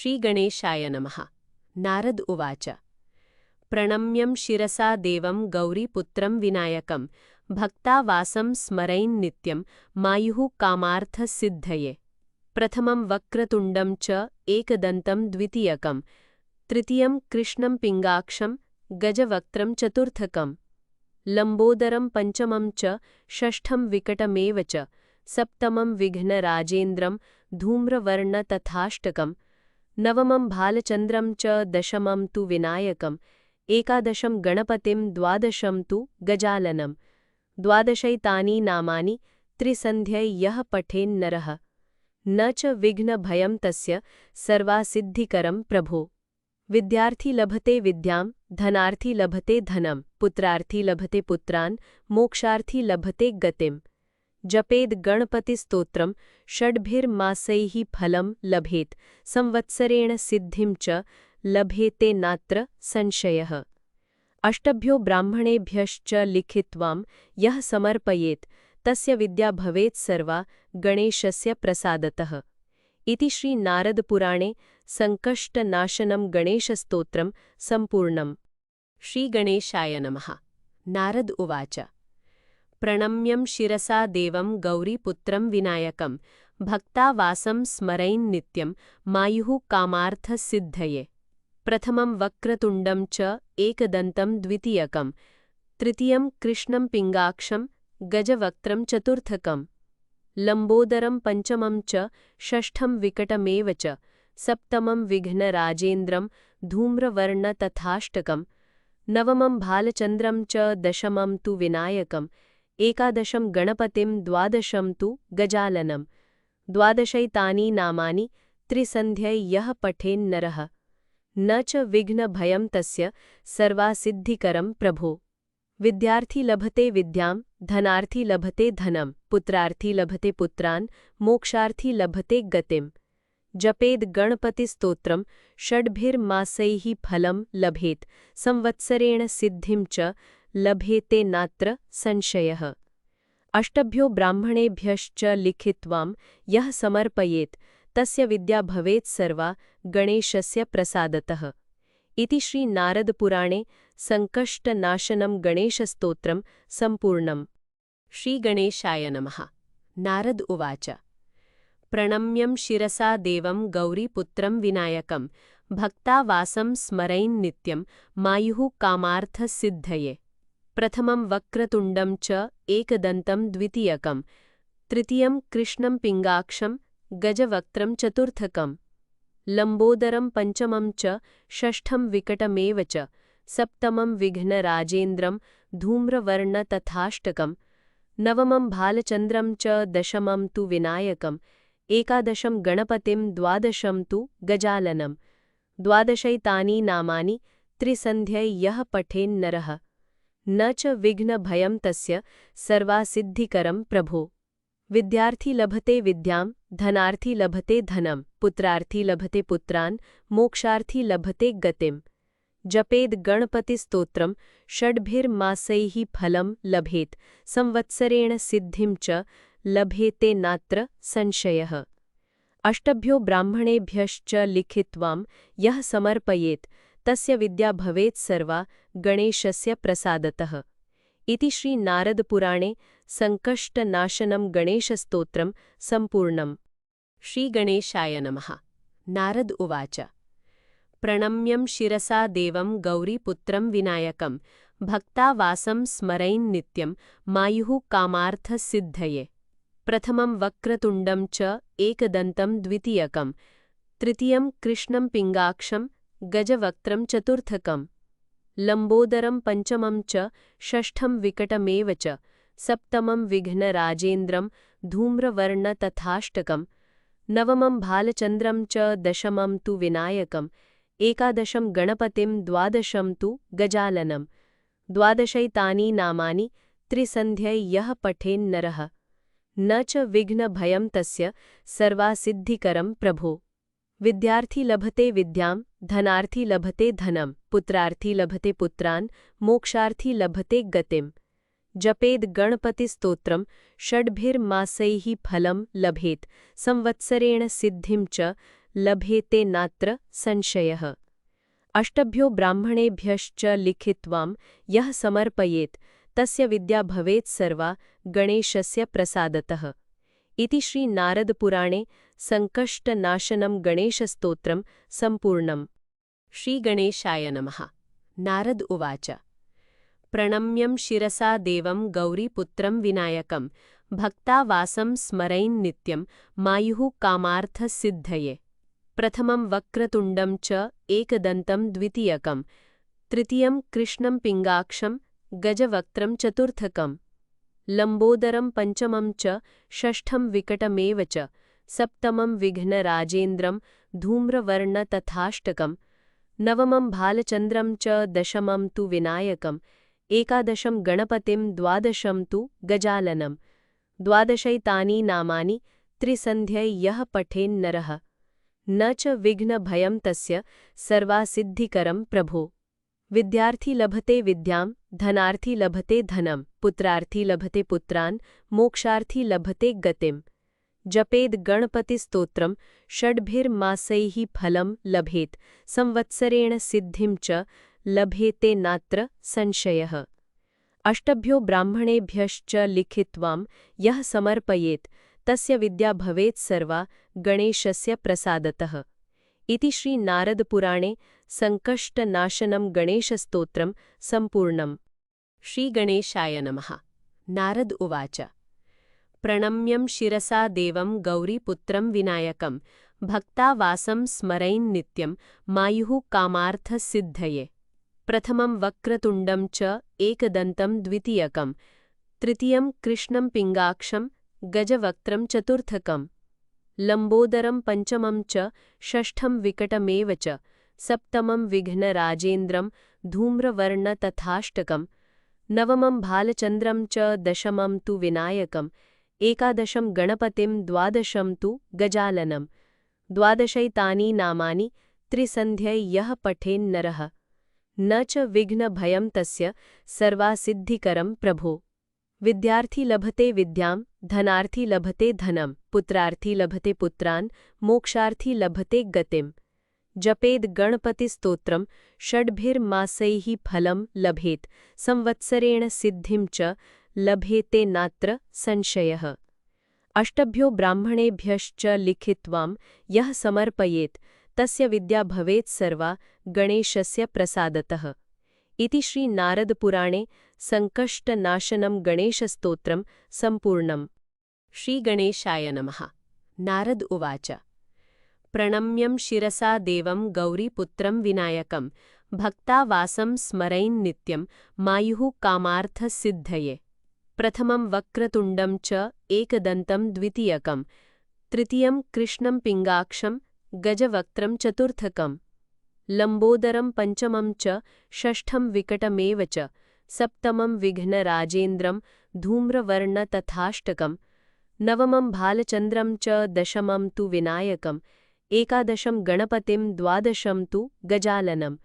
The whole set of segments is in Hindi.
श्रीगणेशाय नमः। नारद उवाच। प्रणम्यं शिरसा देवं गौरीपुत्रं विनायकं भक्तावासं स्मरैन् नित्यं मायुः कामार्थसिद्धये। प्रथमं वक्रतुण्डं च एकदन्तं द्वितीयकं तृतीयं कृष्णं पिङ्गाक्षं गजवक्त्रं चतुर्थकं लम्बोदरं पंचमं च षष्ठं विकटमेव च सप्तमं विघ्नराजेन्द्रं धूम्रवर्ण तथाष्टकं नवमं भालचन्द्रं च दशमं तु विनायकं एकादशं गणपतिं द्वादशं तु गजाननं द्वादशैतानि नामानि त्रिसन्ध्यै यः पठेन्नरः न च विघ्नभयं तस्य सर्वासिद्धिकरं प्रभो। विद्यार्थी लभते विद्यां धनार्थी लभते धनं पुत्रार्थी लभते पुत्रान् मोक्षार्थी लभते गतिम् जपेद गणपतिस्तोत्रं षड्भिर्मासैः फलं लभेत संवत्सरेण सिद्धिं च लभेते नात्र संशयः। अष्टभ्यो ब्राह्मणेभ्यश्च लिखित्वां यः समर्पयेत् तस्य विद्या भवेत् सर्वा गणेशस्य प्रसादतः। इति श्री नारदपुराणे संकष्टनाशनं गणेशस्तोत्रं सम्पूर्णम्। श्रीगणेशाय नमः। नारद उवाच। प्रणम्यं शिरसा देवं गौरीपुत्रं विनायकं भक्तावासं स्मरैन् नित्यं मायुः कामार्थसिद्धये। प्रथमं वक्रतुण्डं च एकदन्तं द्वितीयकं तृतीयं कृष्णं पिङ्गाक्षं गजवक्त्रं चतुर्थकं लम्बोदरं पंचमं च षष्ठं विकटमेव च सप्तमं विघ्नराजेन्द्रं धूम्रवर्ण तथाष्टकं नवमं भालचन्द्रं च दशमं तु विनायकं एकादशं गणपतिं द्वादशं तु गजाननं द्वादशैतानि नामानि त्रिसन्ध्यै यः पठेन्नरः न च विघ्नभयं तस्य सर्वासिद्धिकरं प्रभो। विद्यार्थी लभते विद्यां धनार्थी लभते धनं पुत्रार्थी लभते पुत्रान् मोक्षार्थी लभते गतिम् जपेद गणपतिस्तोत्रं षड्भिर्मासैः फलं लभेत संवत्सरेण सिद्धिं च लभेते नात्र संशयः। अष्टभ्यो ब्राह्मणेभ्यश्च लिखित्वां यः समर्पयेत् तस्य विद्या भवेत् सर्वा गणेशस्य प्रसादतः। इति श्री नारदपुराणे संकष्टनाशनं गणेशस्तोत्रं सम्पूर्णम्। श्रीगणेशाय नमः। नारद उवाच। प्रणम्यं शिरसा देवं गौरीपुत्रं विनायकं भक्तावासं स्मरैन् नित्यं मायुः कामार्थसिद्धये। प्रथमं वक्रतुण्डं च एकदन्तं द्वितीयकं तृतीयं कृष्णं पिङ्गाक्षं गजवक्त्रं चतुर्थकं लम्बोदरं पंचमं च षष्ठं विकटमेव च सप्तमं विघ्नराजेन्द्रं धूम्रवर्ण तथाष्टकं नवमं भालचन्द्रं च दशमं तु विनायकं एकादशं गणपतिं द्वादशं तु गजाननं द्वादशैतानि नामानि त्रिसन्ध्यै यः पठेन्नरः न च विघ्नभयं तस्य सर्वासिद्धिकरं प्रभो। विद्यार्थी लभते विद्यां धनार्थी लभते धनं पुत्रार्थी लभते पुत्रान् मोक्षार्थी लभते गतिम् जपेद गणपतिस्तोत्रं षड्भिर्मासैः फलं लभेत संवत्सरेण सिद्धिं च लभेते नात्र संशयः। अष्टभ्यो ब्राह्मणेभ्यश्च लिखित्वां यः समर्पयेत् तस्य विद्या भवेत् सर्वा गणेशस्य प्रसादतः। इति श्री नारदपुराणे संकष्टनाशनं गणेशस्तोत्रं सम्पूर्णम्। श्रीगणेशाय नमः। नारद उवाच। प्रणम्यं शिरसा देवं गौरीपुत्रं विनायकं भक्तावासं स्मरैन् नित्यं मायुः कामार्थसिद्धये। प्रथमं वक्रतुण्डं च एकदन्तं द्वितीयकं तृतीयं कृष्णं पिङ्गाक्षं गजवक्त्रं चतुर्थकं लम्बोदरं पंचमं च षष्ठं विकटमेव च सप्तमं विघ्नराजेन्द्रं धूम्रवर्ण तथाष्टकं नवमं भालचन्द्रं च दशमं तु विनायकं एकादशं गणपतिं द्वादशं तु गजाननं द्वादशैतानि नामानि त्रिसन्ध्यै यः पठेन्नरः न च विघ्नभयं तस्य सर्वासिद्धिकरं प्रभो। विद्यार्थी लभते विद्यां धनार्थी लभते धनं पुत्रार्थी लभते पुत्रान् मोक्षार्थी लभते गतिम् जपेद गणपतिस्तोत्रं षड्भिर्मासैः फलं लभेत संवत्सरेण सिद्धिं च लभेते नात्र संशयः। अष्टभ्यो ब्राह्मणेभ्यश्च लिखित्वां यः समर्पयेत् तस्य विद्या भवेत् सर्वा गणेशस्य प्रसादतः। इति श्री नारदपुराणे संकष्टनाशनं गणेशस्तोत्रं सम्पूर्णम्। श्री गणेशाय नमः। नारद उवाच। प्रणम्यं शिरसा देवं गौरीपुत्रं विनायकं भक्तावासं स्मरैन् नित्यं मायुः कामार्थसिद्धये। प्रथमं वक्रतुण्डं च एकदन्तं द्वितीयकं तृतीयं कृष्णं पिङ्गाक्षं गजवक्त्रं चतुर्थकं लम्बोदरं पंचमं च षष्ठं विकटमेव च सप्तमं विघ्नराजेन्द्रं धूम्रवर्णतथाष्टकं नवमं भालचन्द्रं च दशमं तु विनायकम् एकादशं गणपतिं द्वादशं तु गजाननं। द्वादशैतानि नामानि त्रिसन्ध्यै यः पठेन्नरः न च विघ्नभयं तस्य सर्वासिद्धिकरं प्रभो। विद्यार्थी लभते विद्यां, धनार्थी लभते धनं, पुत्रार्थी लभते पुत्रान्, मोक्षार्थी लभते गतिम्। जपेद् गणपतिस्तोत्रं षड्भिर्मासैः फलं लभेत् संवत्सरेण सिद्धिं च लभेते नात्र संशयः। अष्टभ्यो ब्राह्मणेभ्यश्च लिखित्वां यः समर्पयेत् तस्य विद्या भवेत् सर्वा गणेशस्य प्रसादतः। इति श्री नारदपुराणे संकष्टनाशनं गणेशस्तोत्रं सम्पूर्णम्। श्री गणेशाय नमः। नारद उवाच। प्रणम्यं शिरसा देवं गौरीपुत्रं विनायकं भक्तावासं स्मरैन् नित्यं मायुः कामार्थसिद्धये। प्रथमं वक्रतुण्डं च एकदन्तं द्वितीयकं तृतीयं कृष्णं पिङ्गाक्षं गजवक्त्रं चतुर्थकं लम्बोदरं पंचमं च षष्ठं विकटमेव च सप्तमं विघ्नराजेन्द्रं धूम्रवर्णतथाष्टकं नवमं भालचन्द्रं च दशमं तु विनायकम् एकादशं गणपतिं द्वादशं तु गजाननं। द्वादशैतानि नामानि त्रिसन्ध्यै यः पठेन्नरः न च विघ्नभयं तस्य सर्वासिद्धिकरं प्रभो। विद्यार्थी लभते विद्यां, धनार्थी लभते धनं, पुत्रार्थी लभते पुत्रान्, मोक्षार्थी लभते गतिम्। जपेद् गणपतिस्तोत्रं षड्भिर्मासैः फलं लभेत् संवत्सरेण सिद्धिं च लभेते नात्र संशयः। अष्टभ्यो ब्राह्मणेभ्यश्च लिखित्वां यः समर्पयेत् तस्य विद्या भवेत् सर्वा गणेशस्य प्रसादतः। इति श्री नारदपुराणे संकष्टनाशनं गणेशस्तोत्रं सम्पूर्णम्। श्री गणेशाय नमः। नारद उवाच। प्रणम्यं शिरसा देवं गौरीपुत्रं विनायकं भक्तावासं स्मरैन् नित्यं मायुः कामार्थसिद्धये। प्रथमं वक्रतुण्डं च एकदन्तं द्वितीयकं तृतीयं कृष्णं पिङ्गाक्षं गजवक्त्रं चतुर्थकं लम्बोदरं पंचमं च षष्ठं विकटमेव च सप्तमं विघ्नराजेन्द्रं धूम्रवर्णतथाष्टकं नवमं भालचन्द्रं च दशमं तु विनायकम् एकादशं गणपतिं द्वादशं तु गजाननं।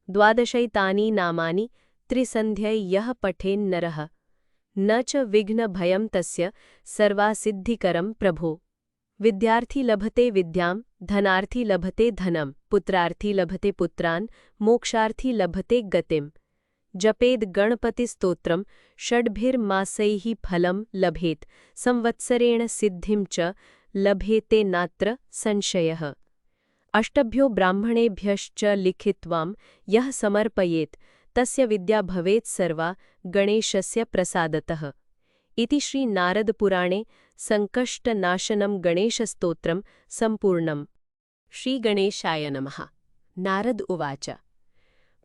द्वादशैतानि नामानि त्रिसन्ध्यै यः पठेन्नरः न च विघ्नभयं तस्य सर्वासिद्धिकरं प्रभो। विद्यार्थी लभते विद्यां, धनार्थी लभते धनं, पुत्रार्थी लभते पुत्रान्, मोक्षार्थी लभते गतिम्। जपेद् गणपतिस्तोत्रं षड्भिर्मासैः फलं लभेत् संवत्सरेण सिद्धिं च लभेते नात्र संशयः। अष्टभ्यो ब्राह्मणेभ्यश्च लिखित्वां यः समर्पयेत् तस्य विद्या भवेत् सर्वा गणेशस्य प्रसादतः। इति श्री नारदपुराणे संकष्टनाशनं गणेशस्तोत्रं सम्पूर्णम्। श्री गणेशाय नमः। नारद उवाच।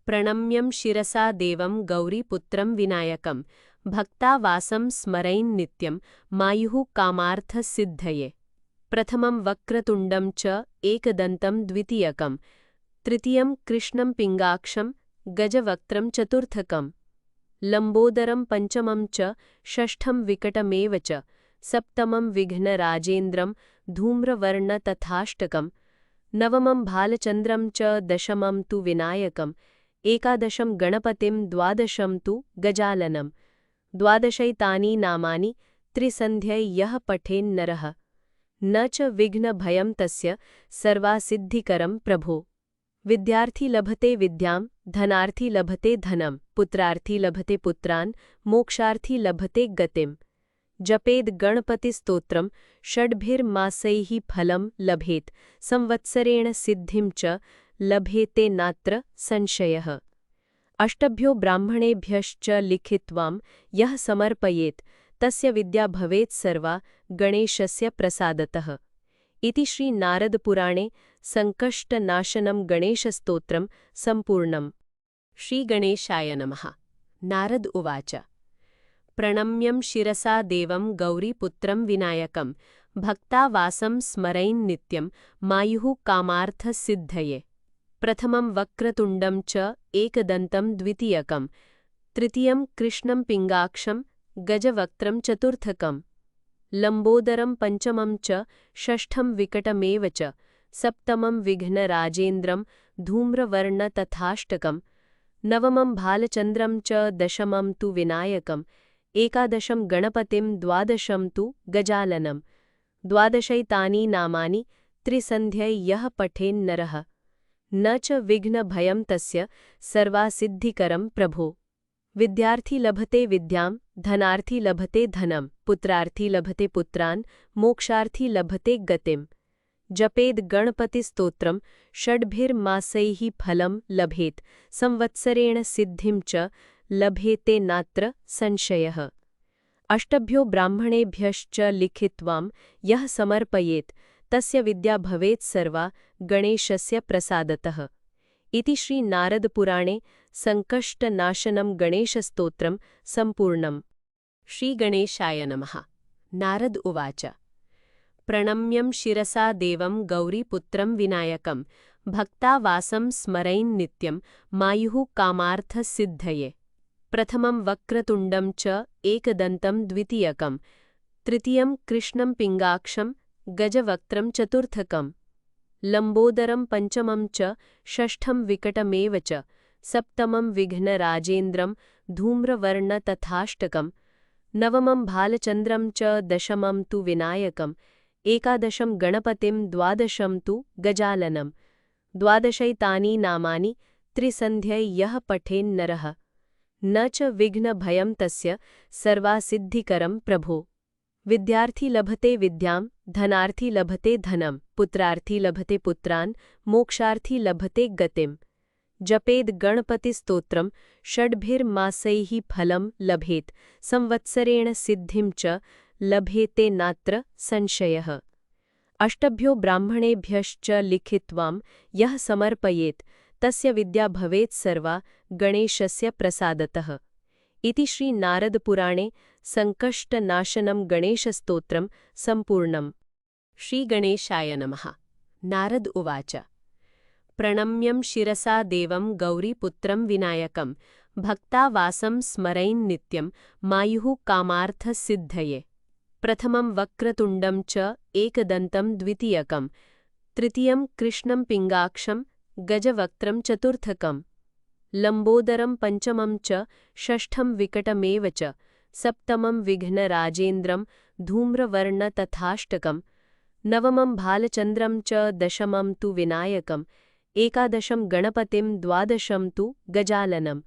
प्रणम्यं शिरसा देवं गौरीपुत्रं विनायकं भक्तावासं स्मरैन् नित्यं मायुः कामार्थसिद्धये। प्रथमं वक्रतुण्डं च एकदन्तं द्वितीयकं तृतीयं कृष्णं पिङ्गाक्षं गजवक्त्रं चतुर्थकं लम्बोदरं पंचमं च षष्ठं विकटमेव च सप्तमं विघ्नराजेन्द्रं धूम्रवर्णतथाष्टकं नवमं भालचन्द्रं च दशमं तु विनायकम् एकादशं गणपतिं द्वादशं तु गजाननं। द्वादशैतानि नामानि त्रिसन्ध्यै यः पठेन्नरः न च विघ्नभयं तस्य सर्वासिद्धिकरं प्रभो। विद्यार्थी लभते विद्यां, धनार्थी लभते धनं, पुत्रार्थी लभते पुत्रान्, मोक्षार्थी लभते गतिम्। जपेद गणपतिस्तोत्रम् षड्भिर्मासैः फलं लभेत, संवत्सरेण सिद्धिं च लभेते नात्र संशयः। अष्टभ्यो ब्राह्मणेभ्यश्च लिखित्वां यः समर्पयेत् तस्य विद्या भवेत् सर्वा गणेशस्य प्रसादतः। इति श्री नारदपुराणे संकष्टनाशनं गणेशस्तोत्रं सम्पूर्णम्। श्रीगणेशाय नमः। नारद उवाच। प्रणम्यं शिरसा देवं गौरीपुत्रं विनायकं भक्तावासं स्मरैन् नित्यं मायुः कामार्थसिद्धये। प्रथमं वक्रतुण्डं च एकदन्तं द्वितीयकं, तृतीयं कृष्णं पिङ्गाक्षं गजवक्त्रं चतुर्थकं, लम्बोदरं पञ्चमं च षष्ठं विकटमेव च, सप्तमं विघ्नराजेन्द्रं धूम्रवर्ण तथाष्टकं, नवमं भालचन्द्रं च दशमं तु विनायकम्, एकादशं गणपतिं द्वादशं तु गजाननं। द्वादशैतानि नामानि त्रिसन्ध्यै यः पठेन्नरः न च विघ्नभयं तस्य सर्वासिद्धिकरं प्रभो। विद्यार्थी लभते विद्यां, धनार्थी लभते धनं, पुत्रार्थी लभते पुत्रान्, मोक्षार्थी लभते गतिम्। जपेद गणपतिस्तोत्रं षड्भिर्मासैः फलं लभेत, संवत्सरेण सिद्धिं च लभेते नात्र संशयः। अष्टभ्यो ब्राह्मणेभ्यश्च लिखित्वां यः समर्पयेत् तस्य विद्या भवेत् सर्वा गणेशस्य प्रसादतः। इति श्री नारदपुराणे संकष्टनाशनं गणेशस्तोत्रं सम्पूर्णम्। श्रीगणेशाय नमः। नारद उवाच। प्रणम्यं शिरसा देवं गौरीपुत्रं विनायकं भक्तावासं स्मरैन् नित्यं मायुः कामार्थसिद्धये। प्रथमं वक्रतुण्डं च एकदन्तं द्वितीयकं, तृतीयं कृष्णं पिङ्गाक्षं गजवक्त्रं चतुर्थकं, लम्बोदरं पञ्चमं च षष्ठं विकटमेव च, सप्तमं विघ्नराजेन्द्रं धूम्रवर्ण तथाष्टकं, नवमं भालचन्द्रं च दशमं तु विनायकम्, एकादशं गणपतिं द्वादशं तु गजाननं। द्वादशैतानि नामानि त्रिसन्ध्यै यः पठेन्नरः न च विघ्नभयं तस्य सर्वासिद्धिकरं प्रभो। विद्यार्थी लभते विद्यां, धनार्थी लभते धनं, पुत्रार्थी लभते पुत्रान्, मोक्षार्थी लभते गतिम्। जपेद गणपतिस्तोत्रं षड्भिर्मासैः फलं लभेत, संवत्सरेण सिद्धिं च लभेते नात्र संशयः। अष्टभ्यो ब्राह्मणेभ्यश्च लिखित्वां यः समर्पयेत् तस्य विद्या भवेत् सर्वा गणेशस्य प्रसादतः। इति श्री नारदपुराणे संकष्टनाशनं गणेशस्तोत्रं सम्पूर्णम्। श्रीगणेशाय नमः। नारद उवाच। प्रणम्यं शिरसा देवं गौरीपुत्रं विनायकं भक्तावासं स्मरैन् नित्यं मायुः कामार्थसिद्धये। प्रथमं वक्रतुण्डं च एकदन्तं द्वितीयकं, तृतीयं कृष्णं पिङ्गाक्षं गजवक्त्रं चतुर्थकं, लम्बोदरं पञ्चमं च षष्ठं विकटमेव च, सप्तमं विघ्नराजेन्द्रं धूम्रवर्ण तथाष्टकं, नवमं भालचन्द्रं च दशमं तु विनायकम्, एकादशं गणपतिं द्वादशं तु गजाननं।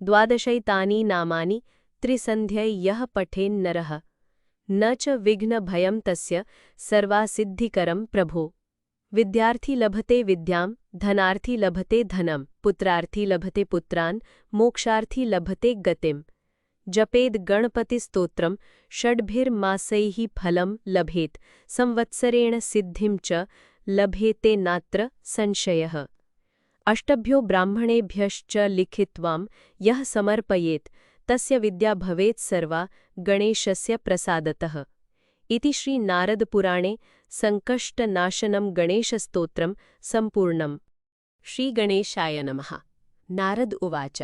द्वादशैतानि नामानि त्रिसन्ध्यै यः पठेन्नरः न च विघ्नभयं तस्य सर्वासिद्धिकरं प्रभो। विद्यार्थी लभते विद्यां, धनार्थी लभते धनं, पुत्रार्थी लभते पुत्रान्, मोक्षार्थी लभते गतिम्। जपेद गणपतिस्तोत्रं षड्भिर्मासैः फलं लभेत, संवत्सरेण सिद्धिं च लभेते नात्र संशयः। अष्टभ्यो ब्राह्मणेभ्यश्च लिखित्वां यः समर्पयेत् तस्य विद्या भवेत् सर्वा गणेशस्य प्रसादतः। इति श्री नारदपुराणे संकष्टनाशनं गणेशस्तोत्रं सम्पूर्णम्। श्रीगणेशाय नमः। नारद उवाच।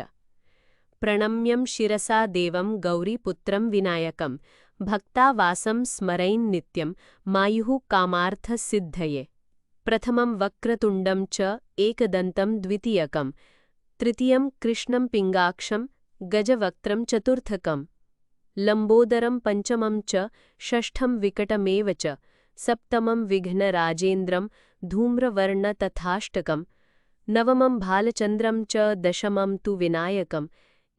प्रणम्यं शिरसा देवं गौरीपुत्रं विनायकं भक्तावासं स्मरैन् नित्यं मायुः कामार्थसिद्धये। प्रथमं वक्रतुण्डं च एकदन्तं द्वितीयकं, तृतीयं कृष्णं पिङ्गाक्षं गजवक्त्रं चतुर्थकं, लम्बोदरं पञ्चमं च षष्ठं विकटमेव च, सप्तमं विघ्नराजेन्द्रं धूम्रवर्णतथाष्टकं नवमं भालचन्द्रं च दशमं तु विनायकम्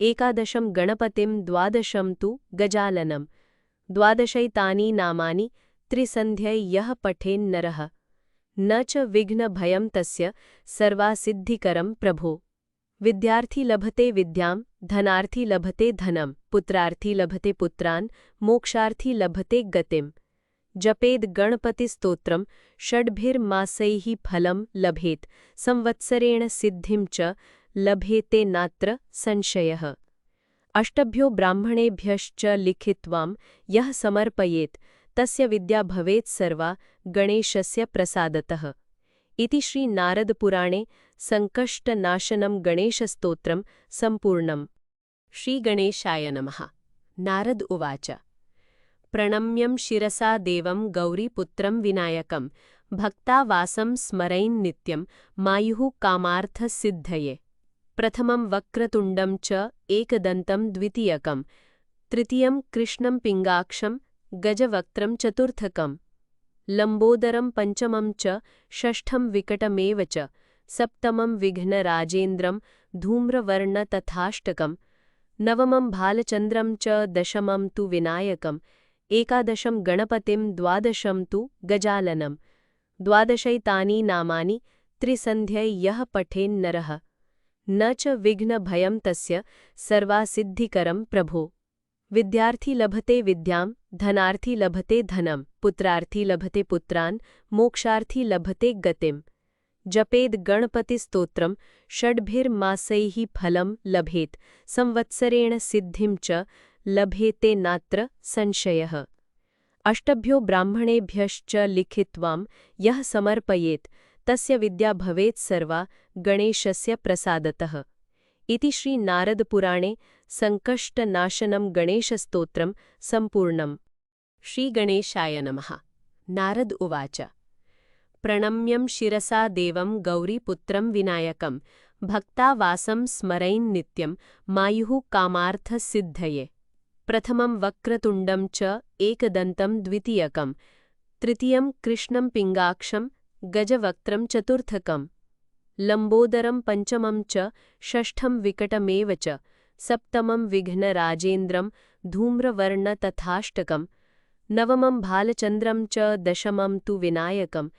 एकादशं गणपतिं द्वादशं तु गजाननं द्वादशैतानि नामानि त्रिसन्ध्यै यः पठेन्नरः न च विघ्नभयं तस्य सर्वासिद्धिकरं प्रभो। विद्यार्थी लभते विद्यां धनार्थी लभते धनं पुत्रार्थी लभते पुत्रान् मोक्षार्थी लभते गतिम् जपेद गणपतिस्तोत्रं षड्भिर्मासैः फलं लभेत संवत्सरेण सिद्धिं च लभेते नात्र संशयः। अष्टभ्यो ब्राह्मणेभ्यश्च लिखित्वां यः समर्पयेत् तस्य विद्या भवेत् सर्वा गणेशस्य प्रसादतः। इति श्री नारदपुराणे संकष्टनाशनं गणेशस्तोत्रं सम्पूर्णम्। श्री गणेशाय नमः। नारद उवाच प्रणम्यं शिरसा देवं गौरीपुत्रं विनायकं भक्तावासं स्मरैन् नित्यं मायुः कामार्थसिद्धये। प्रथमं वक्रतुण्डं च एकदन्तं द्वितीयकं तृतीयं कृष्णं पिङ्गाक्षं गजवक्त्रं चतुर्थकं लम्बोदरं पञ्चमं च षष्ठं विकटमेव च सप्तमं विघ्नराजेन्द्रं धूम्रवर्णतथाष्टकं नवमं भालचन्द्रं च दशमं तु विनायकम् एकादशं गणपतिं द्वादशं तु गजाननं द्वादशैतानि नामानि त्रिसन्ध्यै यः पठेन्नरः न च विघ्नभयं तस्य सर्वासिद्धिकरं प्रभो। विद्यार्थी लभते विद्यां धनार्थी लभते धनं पुत्रार्थी लभते पुत्रान् मोक्षार्थी लभते गतिम् जपेद गणपतिस्तोत्रं षड्भिर्मासैः फलं लभेत संवत्सरेण सिद्धिं च लभेते नात्र संशयः। अष्टभ्यो ब्राह्मणेभ्यश्च लिखित्वां यः समर्पयेत् तस्य विद्या भवेत् सर्वा गणेशस्य प्रसादतः। इति श्री नारदपुराणे संकष्टनाशनं गणेशस्तोत्रं सम्पूर्णम्। श्री गणेशाय नमः। नारद उवाच प्रणम्यं शिरसा देवं गौरीपुत्रं विनायकं भक्तावासं स्मरैन् नित्यं मायुः कामार्थसिद्धये। प्रथमं वक्रतुण्डं च एकदन्तं द्वितीयकं तृतीयं कृष्णं पिङ्गाक्षं गजवक्त्रं चतुर्थकं लम्बोदरं पञ्चमं च षष्ठं विकटमेव च सप्तमं विघ्नराजेन्द्रं धूम्रवर्णतथाष्टकं नवमं भालचन्द्रं च दशमं तु विनायकम्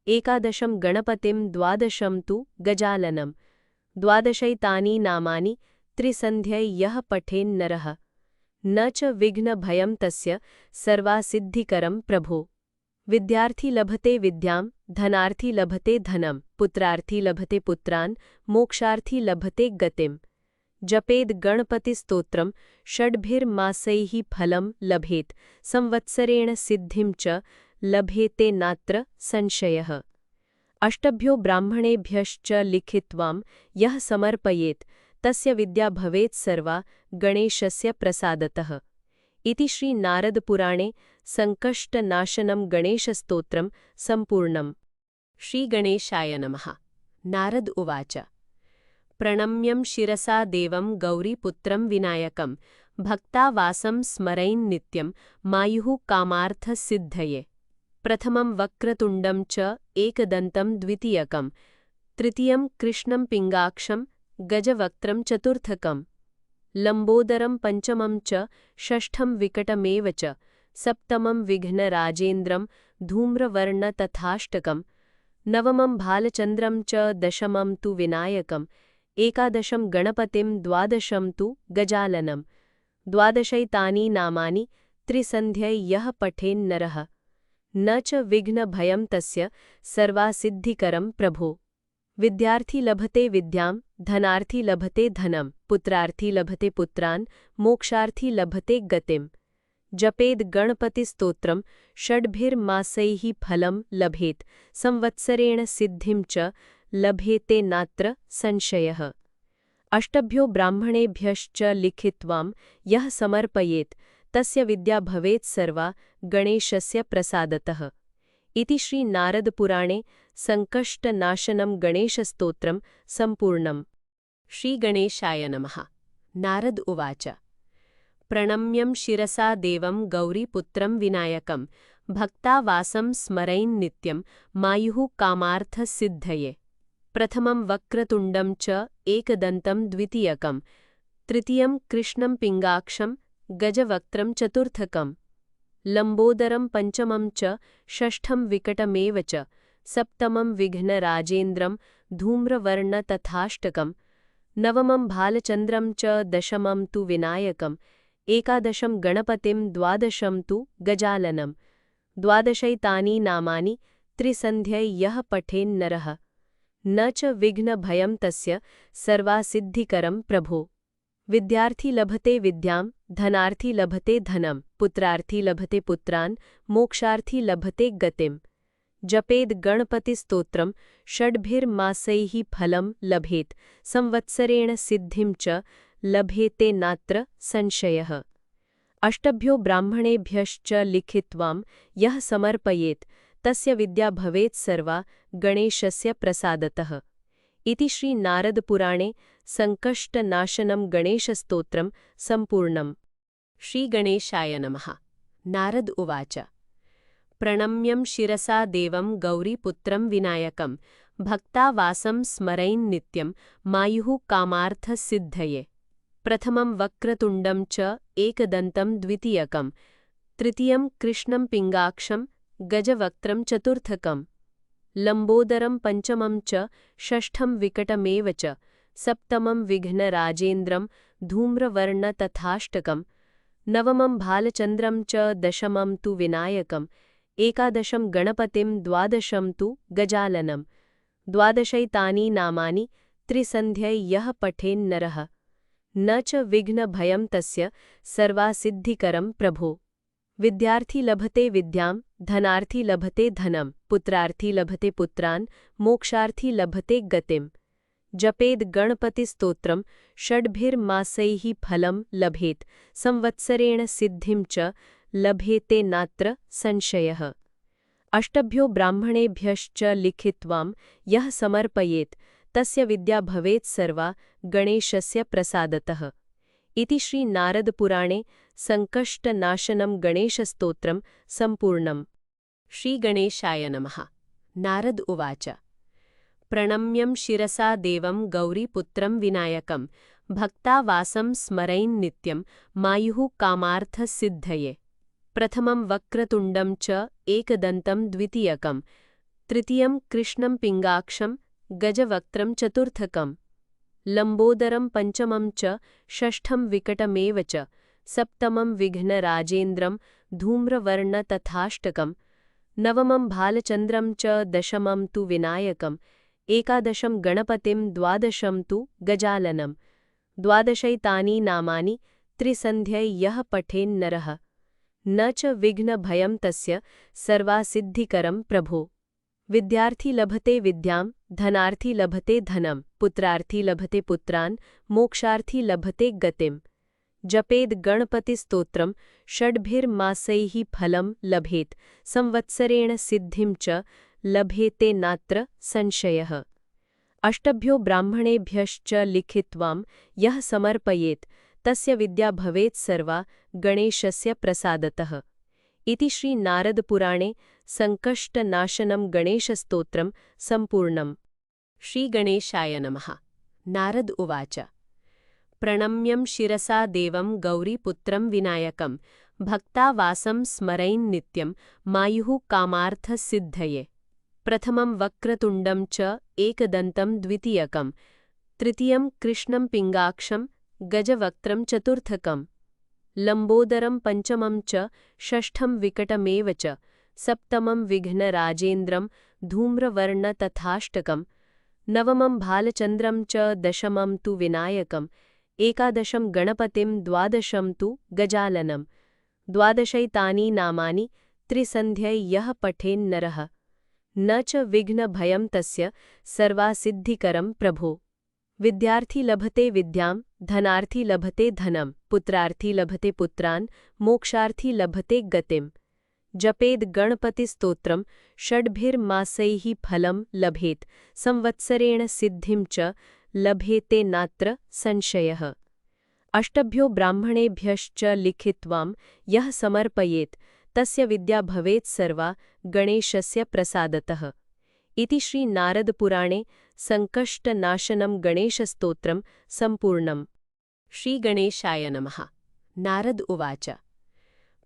एकादशं गणपतिं द्वादशं तु गजाननं द्वादशैतानि नामानि त्रिसन्ध्यै यः पठेन्नरः न च विघ्नभयं तस्य सर्वासिद्धिकरं प्रभो। विद्यार्थी लभते विद्यां धनार्थी लभते धनं पुत्रार्थी लभते पुत्रान् मोक्षार्थी लभते गतिम् जपेद गणपतिस्तोत्रं षड्भिर्मासैः फलं लभेत संवत्सरेण सिद्धिं च लभेते नात्र संशयः। अष्टभ्यो ब्राह्मणेभ्यश्च लिखित्वां यः समर्पयेत् तस्य विद्या भवेत् सर्वा गणेशस्य प्रसादतः। इति श्री नारदपुराणे संकष्टनाशनं गणेशस्तोत्रं सम्पूर्णम्। श्री गणेशाय नमः। नारद उवाच प्रणम्यं शिरसा देवं गौरीपुत्रं विनायकं भक्तावासं स्मरैन् नित्यं मायुः कामार्थसिद्धये। प्रथमं वक्रतुण्डं च एकदन्तं द्वितीयकं तृतीयं कृष्णं पिङ्गाक्षं गजवक्त्रं चतुर्थकं लम्बोदरं पञ्चमं च षष्ठं विकटमेव च सप्तमं विघ्नराजेन्द्रं धूम्रवर्णतथाष्टकं नवमं भालचन्द्रं च दशमं तु विनायकम् एकादशं गणपतिं द्वादशं तु गजाननं द्वादशैतानि नामानि त्रिसन्ध्यै यः पठेन्नरः न च विघ्नभयं तस्य सर्वासिद्धिकरं प्रभो। विद्यार्थी लभते विद्यां धनार्थी लभते धनं पुत्रार्थी लभते पुत्रान् मोक्षार्थी लभते गतिम् जपेद गणपतिस्तोत्रं षड्भिर्मासैः फलं लभेत संवत्सरेण सिद्धिं च लभेते नात्र संशयः। अष्टभ्यो ब्राह्मणेभ्यश्च लिखित्वां यः समर्पयेत् तस्य विद्या भवेत् सर्वा गणेशस्य प्रसादतः। इति श्री नारदपुराणे संकष्टनाशनं गणेशस्तोत्रं सम्पूर्णम्। श्री गणेशाय नमः। नारद उवाच प्रणम्यं शिरसा देवं गौरीपुत्रं विनायकं भक्ता वासं स्मरैन् नित्यं मायुः कामार्थसिद्धये। प्रथमं वक्रतुण्डं च एकदन्तं द्वितीयकं तृतीयं कृष्णं पिङ्गाक्षं गजवक्त्रं चतुर्थकं लम्बोदरं पंचमं च षष्ठं विकटमेव च सप्तमं विघ्नराजेन्द्रं धूम्रवर्णतथाष्टकं नवमं भालचन्द्रं च दशमं तु विनायकम् एकादशं गणपतिं द्वादशं तु गजाननं द्वादशैतानि नामानि त्रिसन्ध्यै यः पठेन्नरः न च विघ्नभयं तस्य सर्वासिद्धिकरं प्रभो। विद्यार्थी लभते विद्यां धनार्थी लभते धनं पुत्रार्थी लभते पुत्रान् मोक्षार्थी लभते गतिं जपेद गणपतिस्तोत्रं षड्भिर्मासैः फलं लभेत संवत्सरेण सिद्धिं च लभेते नात्र संशयः। अष्टभ्यो ब्राह्मणेभ्यश्च लिखित्वां यः समर्पयेत् तस्य विद्या भवेत् सर्वा गणेशस्य प्रसादतः। इति श्री नारदपुराणे संकष्टनाशनं गणेशस्तोत्रं सम्पूर्णम्। श्रीगणेशाय नमः। नारद उवाच प्रणम्यं शिरसा देवं गौरीपुत्रं विनायकं भक्ता वासं स्मरैन् नित्यं मायुः कामार्थसिद्धये। प्रथमं वक्रतुण्डं च एकदन्तं द्वितीयकं तृतीयं कृष्णं पिङ्गाक्षं गजवक्त्रं चतुर्थकं लम्बोदरं पंचमं च षष्ठं विकटमेव च सप्तमं विघ्नराजेन्द्रं धूम्रवर्णतथाष्टकं नवमं भालचन्द्रं च दशमं तु विनायकम् एकादशं गणपतिं द्वादशं तु गजाननं द्वादशैतानि नामानि त्रिसन्ध्यै यः पठेन्नरः न च विघ्नभयं तस्य सर्वासिद्धिकरं प्रभो। विद्यार्थी लभते विद्यां धनार्थी लभते धनं पुत्रार्थी लभते पुत्रान् मोक्षार्थी लभते गतिं जपेद गणपतिस्तोत्रं षड्भिर्मासैः फलं लभेत संवत्सरेण सिद्धिं च लभेते नात्र संशयः। अष्टभ्यो ब्राह्मणेभ्यश्च लिखित्वां यः समर्पयेत् तस्य विद्या भवेत् सर्वा गणेशस्य प्रसादतः। इति श्री नारदपुराणे संकष्टनाशनं गणेशस्तोत्रं सम्पूर्णम्। श्रीगणेशाय नमः। नारद उवाच प्रणम्यं शिरसा देवं गौरीपुत्रं विनायकं भक्ता वासं स्मरैन् नित्यं मायुः कामार्थसिद्धये। प्रथमं वक्रतुण्डं च एकदन्तं द्वितीयकं तृतीयं कृष्णं पिङ्गाक्षं गजवक्त्रं चतुर्थकं लम्बोदरं पंचमं च षष्ठं विकटमेव च सप्तमं विघ्नराजेन्द्रं धूम्रवर्णतथाष्टकं नवमं भालचन्द्रं च दशमं तु विनायकम् एकादशं गणपतिं द्वादशं तु गजाननं द्वादशैतानि नामानि त्रिसन्ध्यै यः पठेन्नरः न च विघ्नभयं तस्य सर्वासिद्धिकरं प्रभो। विद्यार्थी लभते विद्यां धनार्थी लभते धनं पुत्रार्थी लभते पुत्रान् मोक्षार्थी लभते गतिं जपेद गणपतिस्तोत्रं षड्भिर्मासैः फलं लभेत संवत्सरेण सिद्धिं च लभेते नात्र संशयः। अष्टभ्यो ब्राह्मणेभ्यश्च लिखित्वां यः समर्पयेत् तस्य विद्या भवेत् सर्वा गणेशस्य प्रसादतः। इति श्री नारदपुराणे संकष्टनाशनं गणेशस्तोत्रं सम्पूर्णम्। श्रीगणेशाय नमः। नारद उवाच प्रणम्यं शिरसा देवं गौरीपुत्रं विनायकं भक्ता वासं स्मरैन् नित्यं मायुः कामार्थसिद्धये। प्रथमं वक्रतुण्डं च एकदन्तं द्वितीयकं तृतीयं कृष्णं पिङ्गाक्षं गजवक्त्रं चतुर्थकं लम्बोदरं पंचमं च षष्ठं विकटमेव च सप्तमं विघ्नराजेन्द्रं धूम्रवर्णतथाष्टकं नवमं भालचन्द्रं च दशमं तु विनायकम् एकादशं गणपतिं द्वादशं तु गजाननं द्वादशैतानि नामानि त्रिसन्ध्यै यः पठेन्नरः न च विघ्नभयं तस्य सर्वासिद्धिकरं प्रभो। विद्यार्थी लभते विद्यां धनार्थी लभते धनं पुत्रार्थी लभते पुत्रान् मोक्षार्थी लभते गतिं जपेद गणपतिस्तोत्रं षड्भिर्मासैः फलं लभेत संवत्सरेण सिद्धिं च लभेते नात्र संशयः। अष्टभ्यो ब्राह्मणेभ्यश्च लिखित्वां यः समर्पयेत् तस्य विद्या भवेत् सर्वा गणेशस्य प्रसादतः। इति श्री नारदपुराणे संकष्टनाशनं गणेशस्तोत्रं सम्पूर्णम्। श्रीगणेशाय नमः। नारद उवाच।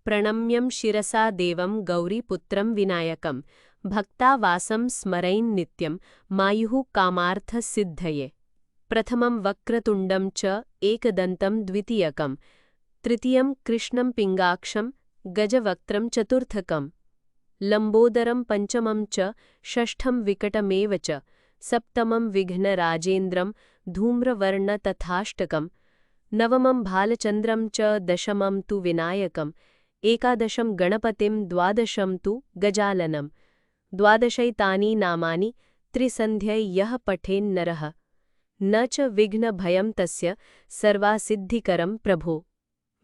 प्रणम्यं शिरसा देवं गौरीपुत्रं विनायकं भक्तावासं स्मरैन् नित्यं मायुः कामार्थसिद्धये। प्रथमं वक्रतुण्डं च एकदन्तं द्वितीयकं तृतीयं कृष्णं पिङ्गाक्षं गजवक्त्रं चतुर्थकं लम्बोदरं पंचमं च षष्ठं विकटमेव च सप्तमं विघ्नराजेन्द्रं धूम्रवर्ण तथाष्टकं नवमं भालचन्द्रं च दशमं तु विनायकम् एकादशं गणपतिं द्वादशं तु गजाननं। द्वादशैतानि नामानि त्रिसन्ध्यै यः पठेन्नरः न च विघ्नभयं तस्य सर्वासिद्धिकरं प्रभो।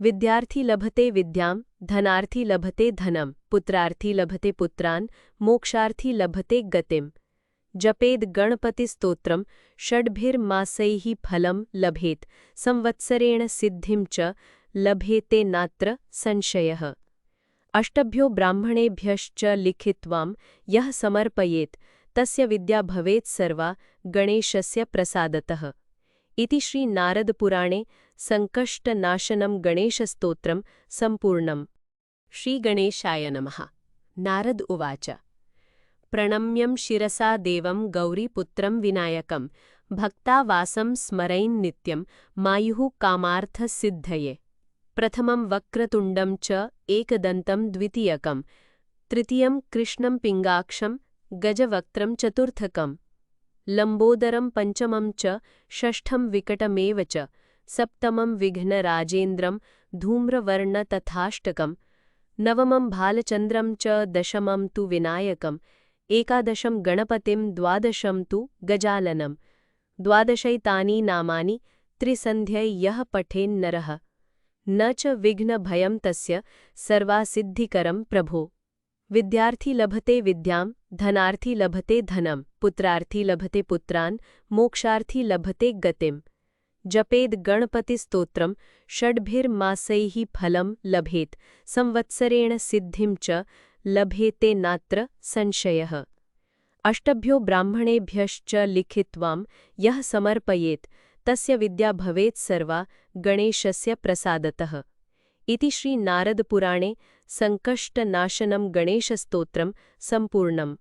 विद्यार्थी लभते विद्यां धनार्थी लभते धनं पुत्रार्थी लभते पुत्रान् मोक्षार्थी लभते गतिम्। जपेद् गणपतिस्तोत्रं षड्भिर्मासैः फलं लभेत् संवत्सरेण सिद्धिं च लभेते नात्र संशयः। अष्टभ्यो ब्राह्मणेभ्यश्च लिखित्वां यः समर्पयेत् तस्य विद्या भवेत् सर्वा गणेशस्य प्रसादतः। इति श्री नारदपुराणे संकष्टनाशनं गणेशस्तोत्रं सम्पूर्णम्। श्रीगणेशाय नमः। नारद उवाच। प्रणम्यं शिरसा देवं गौरीपुत्रं विनायकं भक्तावासं स्मरैन् नित्यं मायुः कामार्थसिद्धये। प्रथमं वक्रतुण्डं च एकदन्तं द्वितीयकं तृतीयं कृष्णं पिङ्गाक्षं गजवक्त्रं चतुर्थकं लम्बोदरं पंचमं च षष्ठं विकटमेव च सप्तमं विघ्नराजेन्द्रं धूम्रवर्ण तथाष्टकं नवमं भालचन्द्रं च दशमं तु विनायकम् एकादशं गणपतिं द्वादशं तु गजाननं। द्वादशैतानि नामानि त्रिसन्ध्यै यः पठेन्नरः न च विघ्नभयं तस्य सर्वासिद्धिकरं प्रभो। विद्यार्थी लभते विद्यां धनार्थी लभते धनं पुत्रार्थी लभते पुत्रान् मोक्षार्थी लभते गतिम्। जपेद् गणपतिस्तोत्रं षड्भिर्मासैः फलं लभेत् संवत्सरेण सिद्धिं च लभेते नात्र संशयः। अष्टभ्यो ब्राह्मणेभ्यश्च लिखित्वां यः समर्पयेत् तस्य विद्या भवेत् सर्वा गणेशस्य प्रसादतः। इति श्री नारदपुराणे संकष्टनाशनं गणेशस्तोत्रं सम्पूर्णम्।